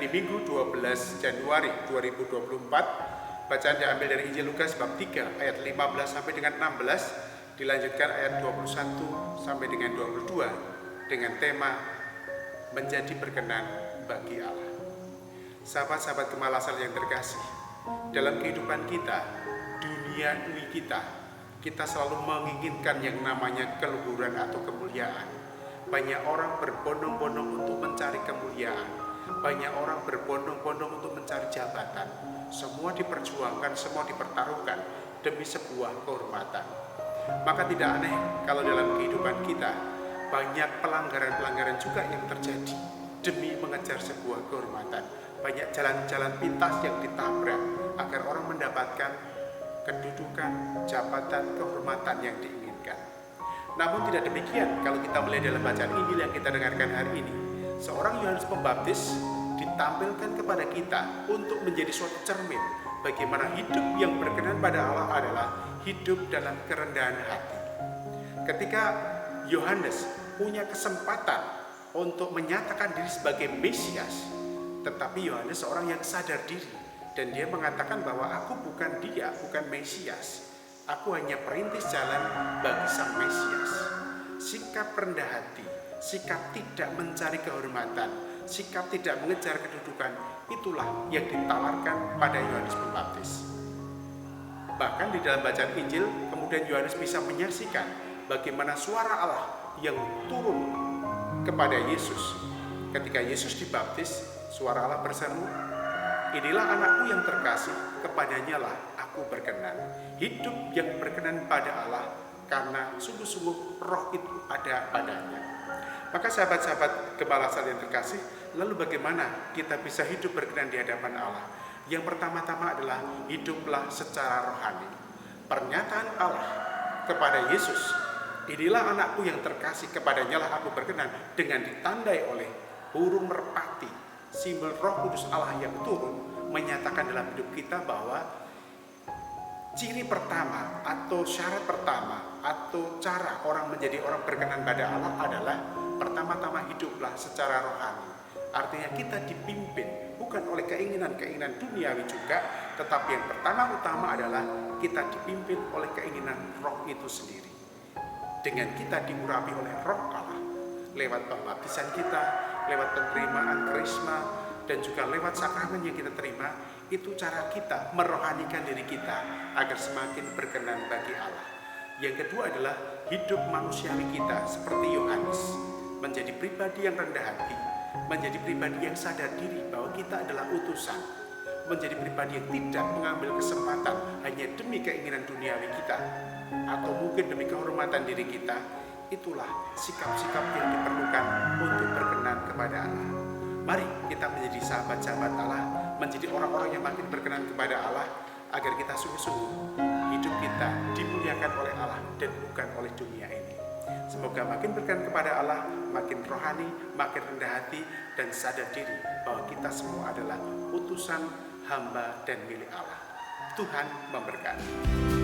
di Minggu 12 Januari 2024. Bacaan diambil dari Injil Lukas bab 3 ayat 15 sampai dengan 16, dilanjutkan ayat 21 sampai dengan 22 dengan tema menjadi berkenan bagi Allah. Sahabat-sahabat Gemala Sal yang terkasih, dalam kehidupan kita, duniawi kita selalu menginginkan yang namanya keluhuran atau kemuliaan. Banyak orang berbondong-bondong untuk mencari kemuliaan. Banyak orang berbondong-bondong untuk mencari jabatan. Semua diperjuangkan, semua dipertaruhkan demi sebuah kehormatan. Maka tidak aneh kalau dalam kehidupan kita banyak pelanggaran-pelanggaran juga yang terjadi demi mengejar sebuah kehormatan. Banyak jalan-jalan pintas yang ditabrak agar orang mendapatkan kedudukan, jabatan, kehormatan yang diinginkan. Namun tidak demikian kalau kita melihat dalam bacaan Injil yang kita dengarkan hari ini. Seorang Yohanes Pembaptis ditampilkan kepada kita untuk menjadi suatu cermin bagaimana hidup yang berkenan pada Allah adalah hidup dalam kerendahan hati. Ketika Yohanes punya kesempatan untuk menyatakan diri sebagai Mesias, tetapi Yohanes seorang yang sadar diri dan dia mengatakan bahwa aku bukan dia, bukan Mesias. Aku hanya perintis jalan bagi sang Mesias. Sikap rendah hati, sikap tidak mencari kehormatan, sikap tidak mengejar kedudukan, itulah yang ditawarkan pada Yohanes Pembaptis. Bahkan di dalam bacaan Injil, kemudian Yohanes bisa menyaksikan bagaimana suara Allah yang turun kepada Yesus. Ketika Yesus dibaptis, suara Allah berseru, "Inilah anakku yang terkasih, kepadanya lah aku berkenan." Hidup yang berkenan pada Allah karena sungguh-sungguh roh itu ada padanya. Maka sahabat-sahabat Gemala Sal yang terkasih, lalu bagaimana kita bisa hidup berkenan di hadapan Allah? Yang pertama-tama adalah hiduplah secara rohani. Pernyataan Allah kepada Yesus, "Inilah anakku yang terkasih, kepadanya lah aku berkenan," dengan ditandai oleh burung merpati, simbol Roh Kudus Allah yang turun, menyatakan dalam hidup kita bahwa ciri pertama atau syarat pertama atau cara orang menjadi orang berkenan pada Allah adalah pertama-tama hiduplah secara rohani. Artinya kita dipimpin bukan oleh keinginan-keinginan duniawi juga, tetapi yang pertama-utama adalah kita dipimpin oleh keinginan roh itu sendiri. Dengan kita diurapi oleh roh Allah lewat pembaptisan kita, lewat penerimaan karisma, dan juga lewat sakramen yang kita terima, itu cara kita merohanikan diri kita agar semakin berkenan bagi Allah. Yang kedua adalah hidup manusiawi kita seperti Yohanes, menjadi pribadi yang rendah hati, menjadi pribadi yang sadar diri bahwa kita adalah utusan, menjadi pribadi yang tidak mengambil kesempatan hanya demi keinginan duniawi kita atau mungkin demi kehormatan diri kita. Itulah sikap-sikap yang diperlukan untuk berkenan kepada Allah. Mari kita menjadi sahabat-sahabat Allah, menjadi orang-orang yang makin berkenan kepada Allah, agar kita sungguh-sungguh hidup kita dimuliakan oleh Allah dan bukan oleh dunia ini. Semoga makin berkenan kepada Allah, makin rohani, makin rendah hati, dan sadar diri bahwa kita semua adalah utusan, hamba, dan milik Allah. Tuhan memberkati.